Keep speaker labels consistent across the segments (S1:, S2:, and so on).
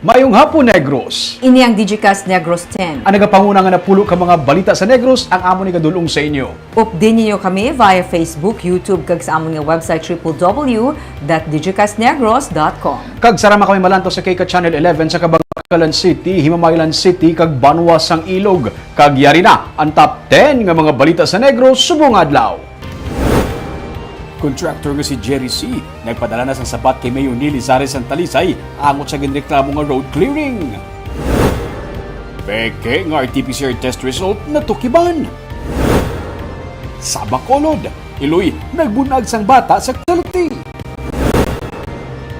S1: Mayong hapon, Negros.
S2: Ini ang Digicast Negros X.
S1: Ang nagapanguna nga napulo ka mga balita sa Negros, ang amon ni kadulong sa inyo.
S2: Update niyo kami via Facebook, YouTube, kag sa amon nga website www.digicastnegros.com.
S1: Kag sarama kami malanto sa Kika Channel 11 sa Kabangkalan City, Himamaylan City, kag Banwas sang Ilog. Kag yari na ang top 10 nga mga balita sa Negros subong adlaw. Contractor nga si Jerry C. nagpadala na sang sabat kay Mayor Nili Zares ang Talisay angot sa ginreklamo nga road clearing. Peke nga RT-PCR test result na tukiban. Sa Bacolod, Iloy nagbunag sang bata sa Salati.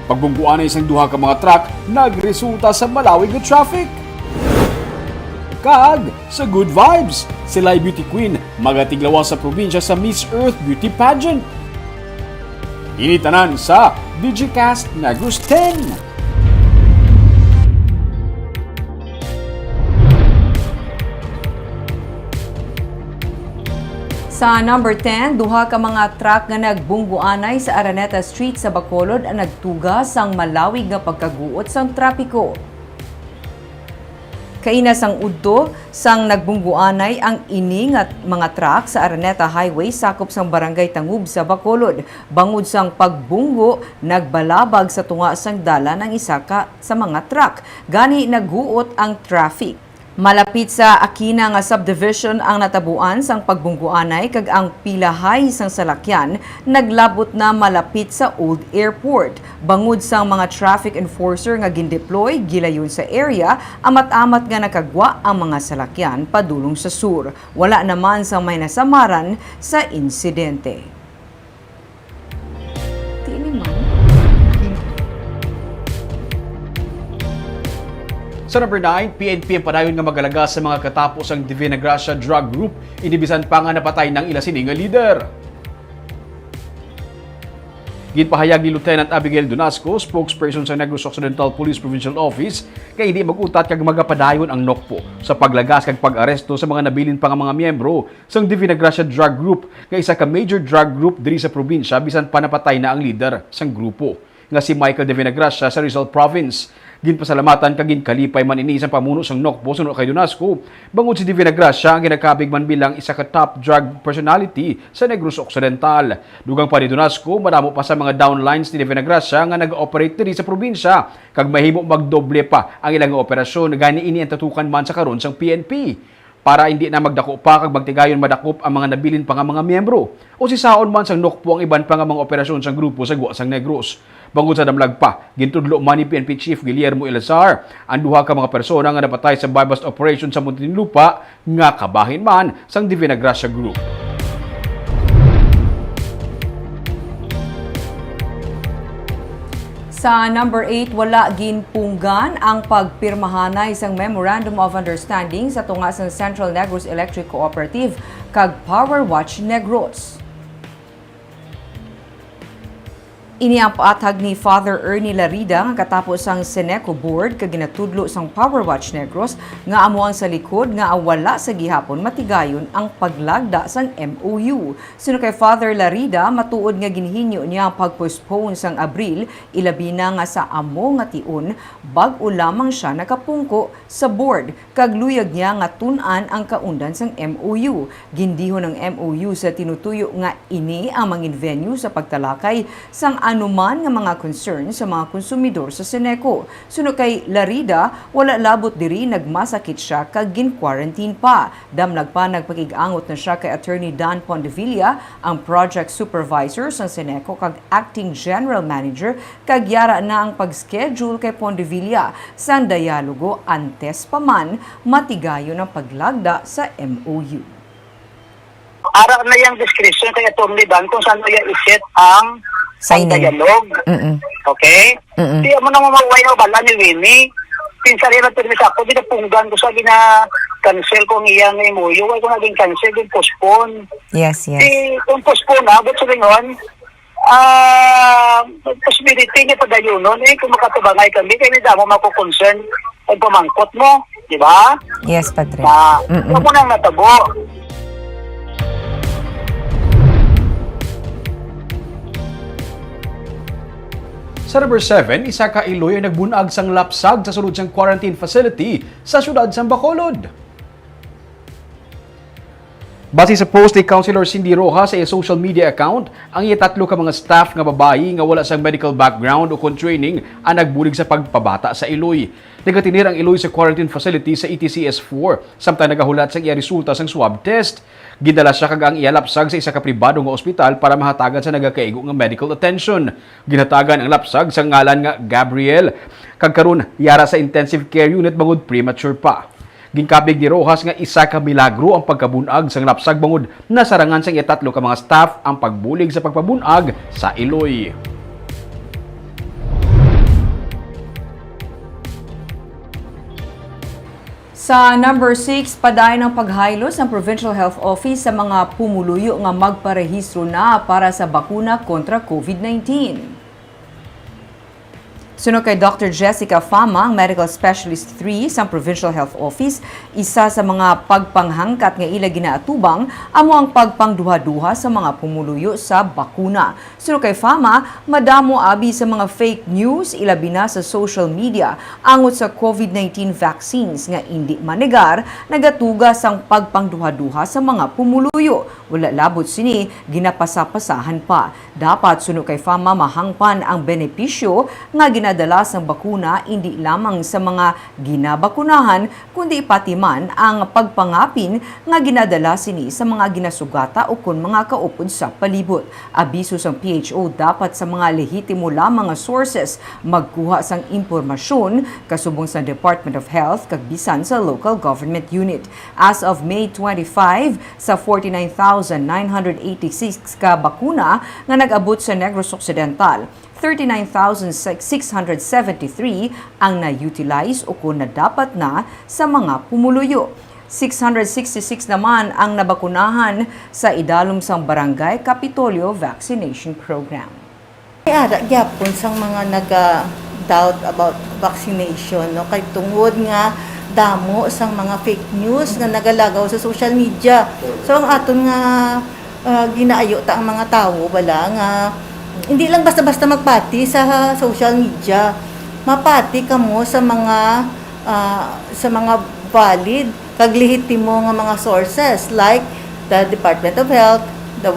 S1: Pagbungguan na isang duha ka mga truck nagresulta sa malawig nga traffic. Kag sa Good Vibes, sila beauty queen magatiglawa sa probinsya sa Miss Earth Beauty Pageant. Initanan sa Digicast Negros X.
S2: Sa number 10, duha ka mga truck nga nagbungguanay sa Araneta Street sa Bacolod ang nagtugas sang malawig nga pagkaguot sang trapiko. Kaina sang udto sang nagbungguanay ang ini nga mga truck sa Araneta Highway sakop sang Barangay Tangub sa Bacolod. Bangod sang pagbunggo, nagbalabag sa tunga sang dala ng isa ka sa mga truck. Gani nagguot ang traffic. Malapit sa Akina nga subdivision ang natabuan sang pagbungguanay kag ang pilahay sang salakyan naglabot na malapit sa Old Airport. Bangod sang mga traffic enforcer nga gindeploy gilayon sa area, amat-amat nga nakagwa ang mga salakyan padulong sa sur. Wala naman sang may nasamaran sa insidente.
S1: Sa number 9, PNP ang padayon nga magalaga sa mga katapos ang Divina Gracia Drug Group, inibisan pa nga napatay ng ilasini nga leader. Ginpahayag ni Lieutenant Abigail Donasco, spokesperson sa Negros Occidental Police Provincial Office, kay hindi mag-utat kag magapadayon ang NOCPO sa paglagas kag pag-aresto sa mga nabilin pa nga mga miyembro sang Divina Gracia Drug Group, kay isa ka major drug group diri sa probinsya bisan pa napatay na ang leader sang grupo nga si Michael Divina Gracia sa Rizal Province. Ginpasalamatan kag ginkalipay man ini isang pamuno sang NOCPO sunod kay Donasco. Bangod si Divina Gracia ang ginakabig man bilang isa ka top drug personality sa Negros Occidental. Dugang pa ni Donasco, madamo pa sa mga downlines ni Divina Gracia nga nag-operate diri sa probinsya kag mahimo magdoble pa ang ilang operasyon gani ini ang tatukan man sa karon sang PNP. Para hindi na magdako pa kag magtigayon madakop ang mga nabilin pa nga mga miyembro o si saon man sang NOCPO ang iban pa nga mga operasyon sang grupo sa guwa sang Negros. Bangod sa damlag pa, gintudlo man ni PNP Chief Guillermo Elazar ang duha ka mga persona nga napatay sa bypass operation sa Muntinlupa nga kabahin man sang Divina Gracia Group.
S2: Sa number 8, wala ginpunggan ang pagpirmahanay isang Memorandum of Understanding sa tunga sa Central Negros Electric Cooperative kag Power Watch Negros. Ini ang paatag ni Father Ernie Larida nga katapos ang Seneco Board kag ginatudlo sang Power Watch Negros nga amuang sa likod nga wala sa gihapon matigayon ang paglagda sang MOU. Sino kay Father Larida, matuod nga ginhinyo niya ang pagpostpone sang Abril, ilabi na nga sa amo nga tion bag-o lamang siya nakapungko sa board kag luyag niya nga tun-an ang kaundan sang MOU. Gindihon ng MOU sa tinutuyo nga ini ang mangin venue sa pagtalakay sang anuman nga mga concern sa mga konsumidor sa Seneco. Suno kay Larida, wala labot diri nagmasakit siya kag gin-quarantine pa. Damlag pa nagpakig-angot na siya kay Attorney Dan Pondevilla, ang project supervisor sa Seneco kag acting general manager, kag yara na ang pag-schedule kay Pondevilla sa dialogo antes pa man matigayon ang paglagda sa MOU.
S3: Ara na yung description kay Atty. Dan kung saan niya iset ang dialogue. Okay? Di mo na mamaway na bala ni Winnie. Pinsa rin ang permis ako, pinapunggan ko sa gina-cancel ko ang iyang MOU. Huwag ko naging cancel, din postpone.
S2: Yes.
S3: Kung postpone na, but sabi nun, possibility niya pagayunon, kung makatubangay kami, kaya hindi mo mako-concern ang pamangkot mo. Di ba?
S2: Yes, Padre.
S3: Huwag mo nang natabo.
S1: Sa number 7, isa ka Iloy ay nagbunag sang lapsag sa sulod sang quarantine facility sa syudad sang Bacolod. Base sa post ni Councilor Cindy Rojas sa iya social media account, ang iya tatlo ka mga staff nga babayi nga wala sang medical background o kon training ang nagbulig sa pagpabata sa Iloy. Nagatinir ang Iloy sa quarantine facility sa ETCS-4 samtang nagahulat sa iya resulta sang swab test. Gidala siya kag ang iya lapsag sa isa ka pribado nga ospital para mahatagan sa nagakaigo nga medical attention. Ginatagan ang lapsag sa ngalan nga Gabriel kag karon yara sa intensive care unit bangod premature pa. Ginkabig ni Rojas nga isa ka milagro ang pagkabunag sang lapsag bangod nasarangan sang iya tatlo ka mga staff ang pagbulig sa pagpabunag sa Iloy.
S2: Sa number 6, padayon ng paghaylos ng Provincial Health Office sa mga pumuluyo nga magparehistro na para sa bakuna kontra COVID-19. Sunod kay Dr. Jessica Fama, ang Medical Specialist 3 sa Provincial Health Office, isa sa mga pagpanghangkat nga ila ginaatubang amo ang pagpangduha-duha sa mga pumuluyo sa bakuna. Sunod kay Fama, madamo abi sa mga fake news ilabi na sa social media angot sa COVID-19 vaccines nga hindi manegar nagatugas ang pagpangduha-duha sa mga pumuluyo. Wala labot sini ginapasapasahan pa. Dapat sunod kay Fama mahangpan ang benepisyo nga ginadala sa bakuna hindi lamang sa mga ginabakunahan kundi pati man ang pagpangapin nga ginadala sini sa mga ginasugata o kun mga kaupod sa palibot. Abiso sang PHO dapat sa mga lehitimo lamang nga sources magkuha sang impormasyon kasubong sa Department of Health kag bisan sa local government unit. As of May 25 sa 49,986 ka bakuna nga nag-abot sa Negros Occidental, 39,673 ang na-utilize o kung na dapat na sa mga pumuluyo. 666 naman ang nabakunahan sa idalom sang Barangay Kapitolyo Vaccination Program.
S4: Ara gyapon sang mga naga-doubt about vaccination no kay tungod nga damo sang mga fake news nga nagalagaw sa social media. So ang aton nga ginaayo ta ang mga tawo bala nga hindi lang basta-basta magpati sa social media. Mapati kamo sa mga valid kag lehitimo nga mga sources like the Department of Health, the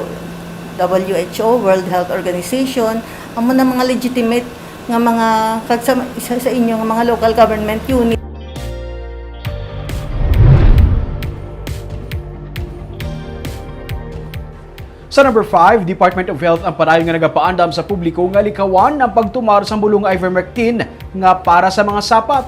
S4: WHO, World Health Organization, amo na mga legitimate nga mga kag sa inyo nga mga local government unit.
S1: Sa number 5, Department of Health ang padayon nga nagapaandam sa publiko nga likawan ang pagtumar sa bulong ivermectin nga para sa mga sapat.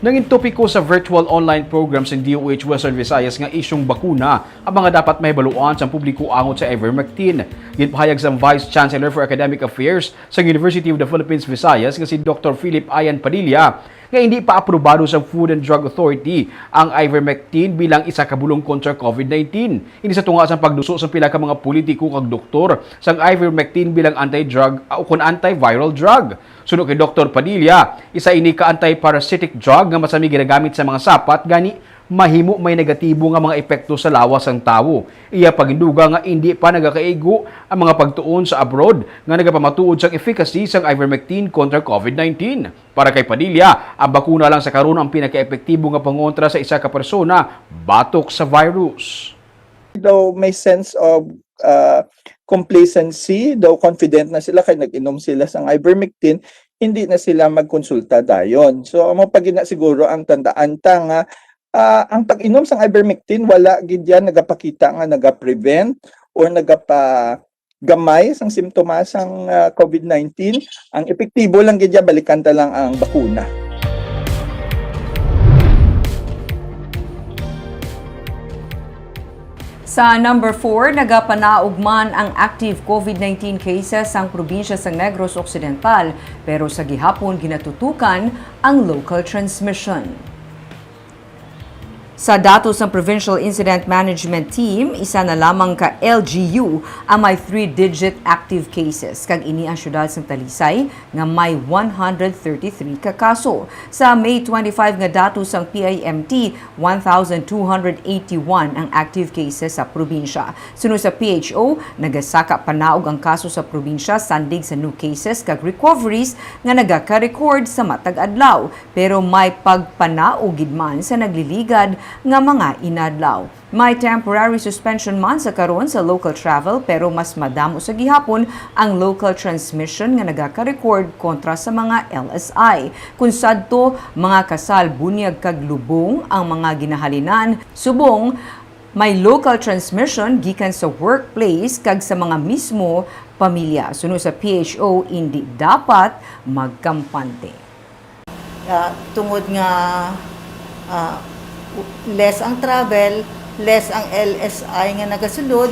S1: Nangin topiko sa virtual online programs ng DOH Western Visayas nga isyong bakuna ang mga dapat mahibaluan sa publiko angot sa ivermectin. Ginpahayag sa Vice Chancellor for Academic Affairs sa University of the Philippines Visayas nga si Dr. Philip Ayan Padilla nga hindi pa aprobado sa Food and Drug Authority ang ivermectin bilang isa ka bulong kontra COVID-19. Ini sa tunga sa pagduso sa pila ka mga politiko kag doktor sang ivermectin bilang anti-drug o kun antiviral drug. Sunod kay Dr. Padilla, isa ini ka anti-parasitic drug nga masami ginagamit sa mga sapat gani mahimo may negatibo nga mga epekto sa lawas ng tawo. Iya paginduga nga hindi pa nagakaigo ang mga pagtuon sa abroad nga nagapamatuod sa efficacy sang ivermectin kontra COVID-19. Para kay Padilla, ang bakuna lang sa karon ang pinaka-epektibo nga pangontra sa isa ka persona batok sa virus.
S5: Though may sense of complacency, though confident na sila kay nag-inom sila sang ivermectin, hindi na sila magkonsulta dayon. So amo pagina siguro ang tandaan ta nga ang pag-inom sang ivermectin wala gid yan nagapakita nga nagaprevent or nagapagamay sang simptomas sang COVID-19. Ang epektibo lang gid yan balikan ta lang ang bakuna.
S2: Sa number 4, nagapanaugman ang active COVID-19 cases sa probinsya sa Negros Occidental pero sa gihapon ginatutukan ang local transmission. Sa datos ng Provincial Incident Management Team, isa na lamang ka LGU ang may 3-digit active cases. Kag ini ang syudad ng Talisay nga may 133 ka kaso. Sa May 25 nga datos ng PIMT, 1,281 ang active cases sa probinsya. Sunod sa PHO, nagasaka panaog ang kaso sa probinsya sandig sa new cases kag recoveries nga nagaka-record sa matag adlaw. Pero may pagpanaog gid man sa nagliligad nga mga inadlaw. May temporary suspension man sa karon sa local travel pero mas madamo sa gihapon ang local transmission nga nagaka-record kontra sa mga LSI. Kung sadto mga kasal bunyag kag lubong ang mga ginahalinan, subong may local transmission gikan sa workplace kag sa mga mismo pamilya. Sunod sa PHO, hindi dapat magkampante.
S4: Tungod nga less ang travel, less ang LSI nga nagasulod.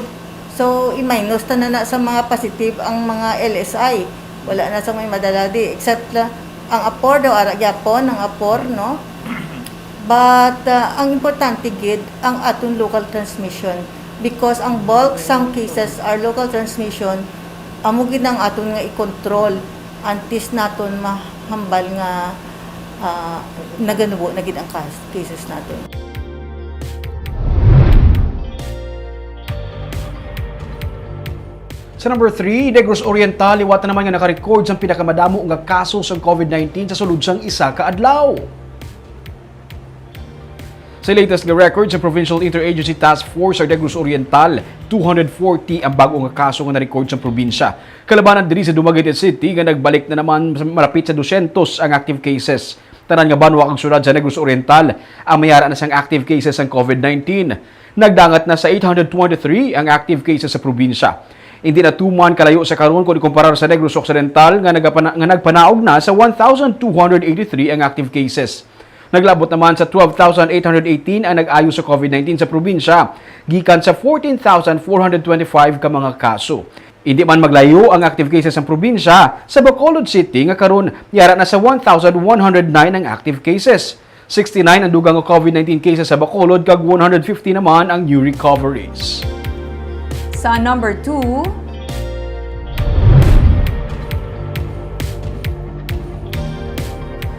S4: So, i-minus na sa mga positive ang mga LSI. Wala na sa may madaladi. Except ang apor daw, aragyapon, ang apor, no? But, ang importante gid, ang atong local transmission. Because ang bulk sang cases are local transmission, amo gid ang aton nga i-control antes naton mahambal nga naganubo na gid ang cases natin.
S1: Sa number 3, Negros Oriental, liwat na naman nga nakarecord sa pinakamadamo nga kaso sa COVID-19 sa sulod sang isa ka adlaw. Sa latest nga record sa Provincial Interagency Task Force sa Negros Oriental, 240 ang bago nga kaso nga na-record sa probinsya. Kalabanan diri sa Dumaguete City nga nagbalik na naman malapit sa 200 ang active cases. Tanan nga banwa kang syudad sa Negros Oriental ang mayara na sang active cases ng COVID-19. Nagdangat na sa 823 ang active cases sa probinsya. Hindi na tuman kalayo sa karon kung ikumparar sa Negros Occidental nga nagpanaog na sa 1,283 ang active cases. Naglabot naman sa 12,818 ang nag-ayo sa COVID-19 sa probinsya, gikan sa 14,425 ka mga kaso. Hindi man maglayo ang active cases sa probinsya, sa Bacolod City nga karon yara na sa 1,109 ang active cases. 69 ang dugang COVID-19 cases sa Bacolod kag 150 naman ang new recoveries.
S2: Sa number 2,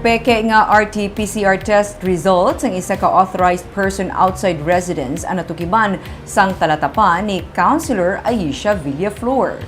S2: peke nga RT-PCR test results ang isa ka authorized person outside residence ang natukiban sang talatapan ni Councilor Aisha Villaflor.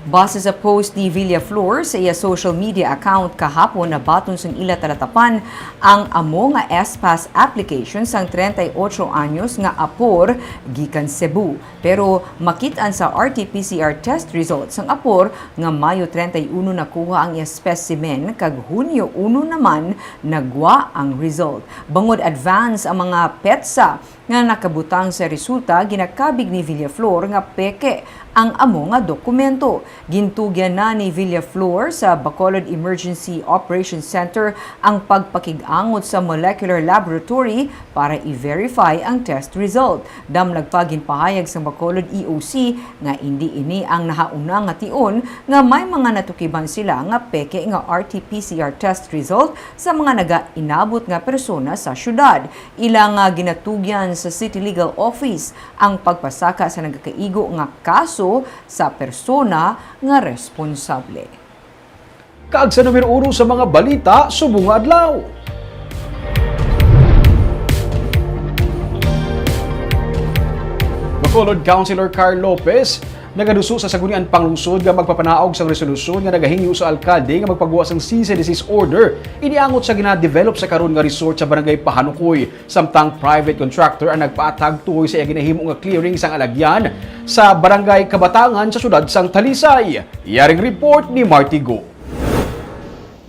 S2: Base sa post ni Villaflor sa iya social media account kahapon na baton sang ila talatapan ang amo nga S-Pass application sang 38 anyos nga apor gikan Cebu. Pero makit-an sa RT-PCR test results sang apor nga Mayo 31 nakuha ang iya specimen kag Hunyo 1 naman nagwa ang result. Bangod advance ang mga petsa nga nakabutang sa resulta ginakabig ni Villaflor nga peke ang amo nga dokumento. Gintugyan na ni Villaflor sa Bacolod Emergency Operations Center ang pagpakig-angot sa molecular laboratory para i-verify ang test result. Damlag pa ginpahayag sa Bacolod EOC nga hindi ini ang nahauna nga tion nga may mga natukiban sila nga peke nga RT-PCR test result sa mga naga-inabot nga persona sa syudad. Ilang ginatugyan sa City Legal Office ang pagpasaka sa nagakaigo nga kaso sa persona nga responsable.
S1: Kaag sa numero 1 sa mga balita, subong nga adlaw. Bacolod Councilor Carl Lopez nagaduso sa Sagunian Panglungsod nga magpapanaog sa resolusyon nga nagahingyo sa alkalde nga magpagawa sang cease and desist order iniangot sa gina-develop sa karon nga resort sa barangay Pahanukoy samtang private contractor ang nagpaatag tuoy sa iya ginahimo nga clearing sang alagyan sa barangay Kabatangan sa syudad sang Talisay. Yaring report ni Marty Go.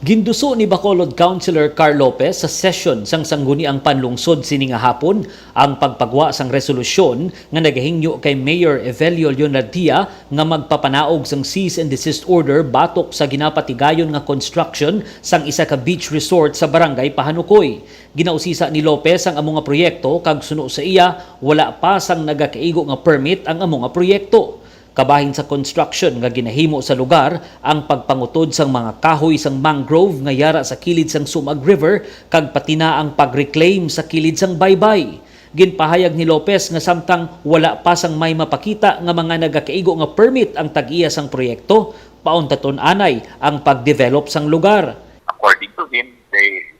S6: Ginduso ni Bacolod Councilor Carl Lopez sa session sang sangguniang panlungsod sini nga hapon ang pagpagwa sang resolusyon nga nagahingyo kay Mayor Evelio Leonardia nga magpapanaog sang cease and desist order batok sa ginapatigayon nga construction sang isa ka beach resort sa barangay Pahanukoy. Ginausisa ni Lopez ang amo nga proyekto kag suno sa iya wala pa sang nagakaigo nga permit ang amo nga proyekto. Kabahin sa construction nga ginahimo sa lugar ang pagpangutod sang mga kahoy sang mangrove nga yara sa kilid sang Sumag River kag pati na ang pag-reclaim sa kilid sang baybay. Ginpahayag ni Lopez nga samtang wala pa sang may mapakita nga mga nagakaigo nga permit ang tag-iya sang proyekto, pauntaton anay ang pag-develop sang lugar.
S7: According to him,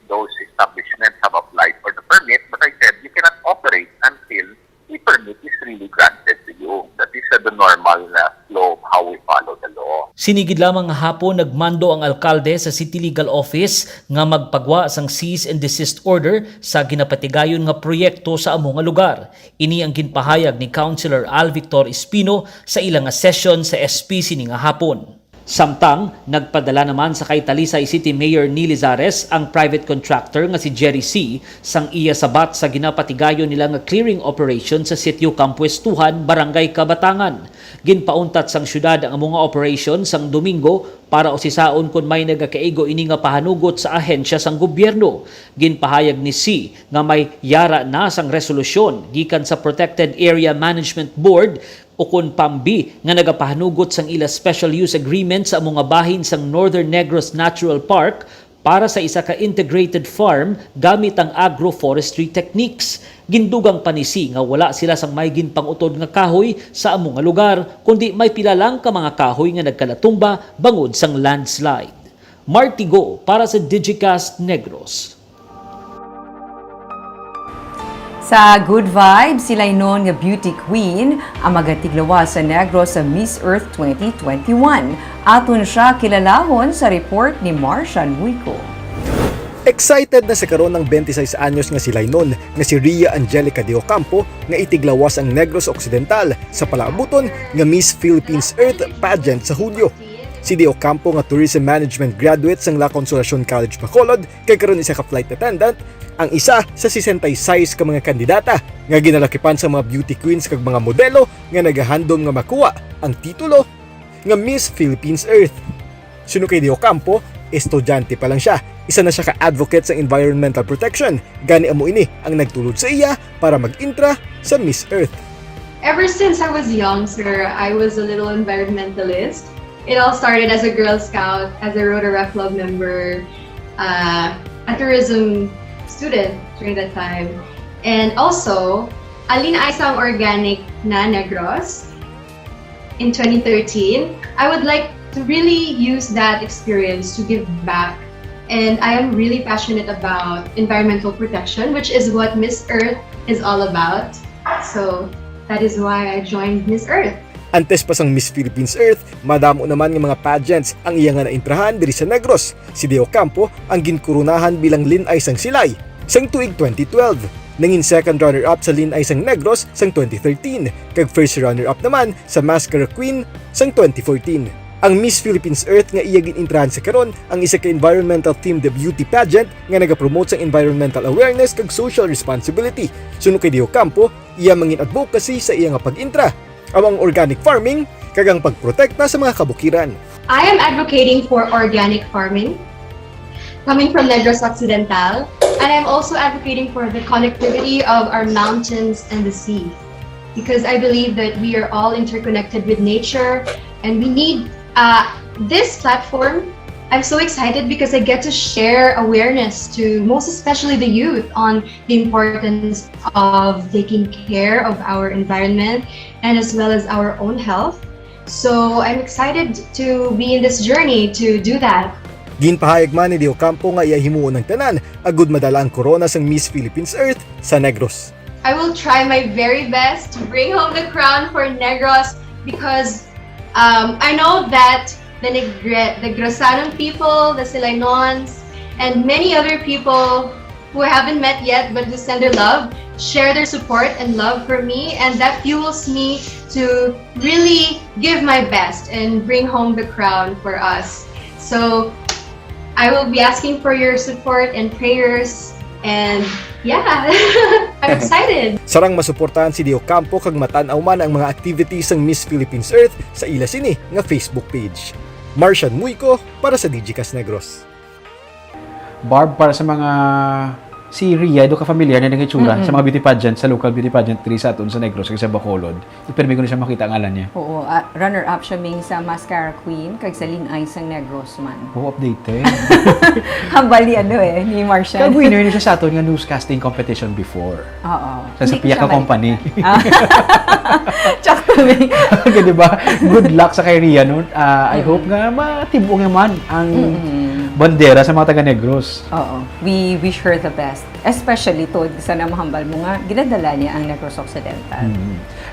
S7: those establishments have applied for the permit, but I said you cannot operate until the permit is really granted to you. That is the normal flow of how we follow the law.
S6: Sinigid lamang nga hapon nagmando ang alkalde sa City Legal Office nga magpagwa sang cease and desist order sa ginapatigayon nga proyekto sa amo nga lugar. Ini ang ginpahayag ni Councilor Al Victor Espino sa ilang nga session sa SP sini nga hapon. Samtang, nagpadala naman sa kay Talisay City Mayor Neely Zares ang private contractor nga si Jerry C. sang iya sabat sa ginapatigayon nila nga clearing operation sa sitio Kampuestuhan, Barangay Kabatangan. Ginpauntat sang syudad ang mga operation sang Domingo para usisaon kung may nagakaigo ini nga pahanugot sa ahensya sang gobyerno. Ginpahayag ni C. nga may yara na sang resolusyon gikan sa Protected Area Management Board o kun pambi nga nagapahanugot sang ila special use agreement sa mga bahin sang Northern Negros Natural Park para sa isa ka integrated farm gamit ang agroforestry techniques. Gindugang panisi nga wala sila sang may ginpangutod nga kahoy sa amo nga lugar kundi may pila lang ka mga kahoy nga nagkalatumba bangod sang landslide. Martigo para sa Digicast Negros.
S2: Sa Good Vibes, sila'y noon nga beauty queen ang magatiglawa sa Negros sa Miss Earth 2021. Aton siya kilalahon sa report ni Marcian Huico.
S8: Excited na sa karon ng 26 anyos nga sila'y noon nga si Ria Angelica de Ocampo nga itiglawas ang Negros Occidental sa palaabuton nga Miss Philippines Earth pageant sa Hulyo. Si De Ocampo nga Tourism Management graduate sang La Consolacion College Bacolod kay karon isa ka flight attendant, ang isa sa 66 ka mga kandidata nga ginalakipan sa mga beauty queens kag mga modelo nga nagahandom nga makuha ang titulo nga Miss Philippines Earth. Suno kay De Ocampo, estudyante pa lang siya. Isa na siya ka-advocate sa environmental protection. Gani amo ini ang nagtulod sa iya para mag-intra sa Miss Earth.
S9: Ever since I was young, sir, I was a little environmentalist. It all started as a Girl Scout, as a Rotary Club member, a tourism student during that time. And also, alina isang organic na Negros in 2013. I would like to really use that experience to give back. And I am really passionate about environmental protection, which is what Miss Earth is all about. So that is why I joined Miss Earth.
S8: Antes pa sang Miss Philippines Earth, madamo naman ng mga pageants ang iya nga naintrahan diri sa Negros. Si De Ocampo ang ginkurunahan bilang linay sang silay sang tuig 2012. Nangin second runner-up sa linay sang Negros sang 2013, kag first runner-up naman sa Mascara Queen sang 2014. Ang Miss Philippines Earth nga iya ginintrahan sa karon ang isa ka environmental themed beauty pageant nga nagapromote sang environmental awareness kag social responsibility. Suno kay De Ocampo, iya mangin advocacy sa iya nga pag-intra among organic farming kag ang pagprotekta sa mga kabukiran.
S9: I am advocating for organic farming coming from Negros Occidental, and I'm also advocating for the connectivity of our mountains and the sea, because I believe that we are all interconnected with nature and we need this platform. I'm so excited because I get to share awareness to most especially the youth on the importance of taking care of our environment and as well as our own health. So I'm excited to be in this journey to do that.
S8: Ginpahayag man ni De Ocampo nga iya himuon ng tanan agud madala ang corona sang Miss Philippines Earth sa Negros.
S9: I will try my very best to bring home the crown for Negros because I know that the Negrosanon people, the Silaynons, and many other people who I haven't met yet but who send their love, share their support and love for me, and that fuels me to really give my best and bring home the crown for us. So I will be asking for your support and prayers, and yeah, I'm excited.
S8: Sarang masuportahan si De Ocampo kag matan-aw man ang mga activities ng Miss Philippines Earth sa ila sini nga Facebook page. Marcian Huico para sa Digicast Negros.
S1: Barb, para sa mga si Ria, do ka familiar na nangitsura sa mga beauty pageant, sa local beauty pageant diri sa aton sa Negros kag sa Bacolod. Ipermi ko na siya makita ang ngalan niya.
S2: Oo, runner-up siya ming sa Mascara Queen, kag sa Linay sang Negros man.
S1: Oo, updated.
S2: Hambal ni ni Marcian.
S1: Kag winner niya siya sa aton nga newscasting competition before.
S2: Oo.
S1: Sa
S2: Hindi ko
S1: Piyaka
S2: siya
S1: Company.
S2: Tsak to me.
S1: Di ba? Good luck sa kay Ria nun. I hope nga matibong naman ang bandera sa mga taga Negros.
S2: Oo. We wish her the best. Especially to, sana mahambal mo nga, ginadala niya ang Negros Occidental.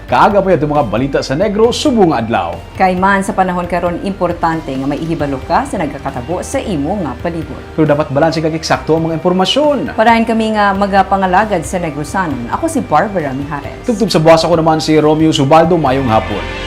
S1: Kaaga po yung mga balita sa Negros, subong nga adlaw.
S2: Kay man sa panahon karon importante nga maihibalo ka sa nagkakatabo sa imo nga palibot.
S1: Pero dapat balanse kag eksakto ang mga impormasyon.
S2: Parahin kami nga magapangalagad sa Negrosanon. Ako si Barbara Mijares.
S1: Tugtog sa buwas ako naman si Romeo Subaldo, mayong hapon.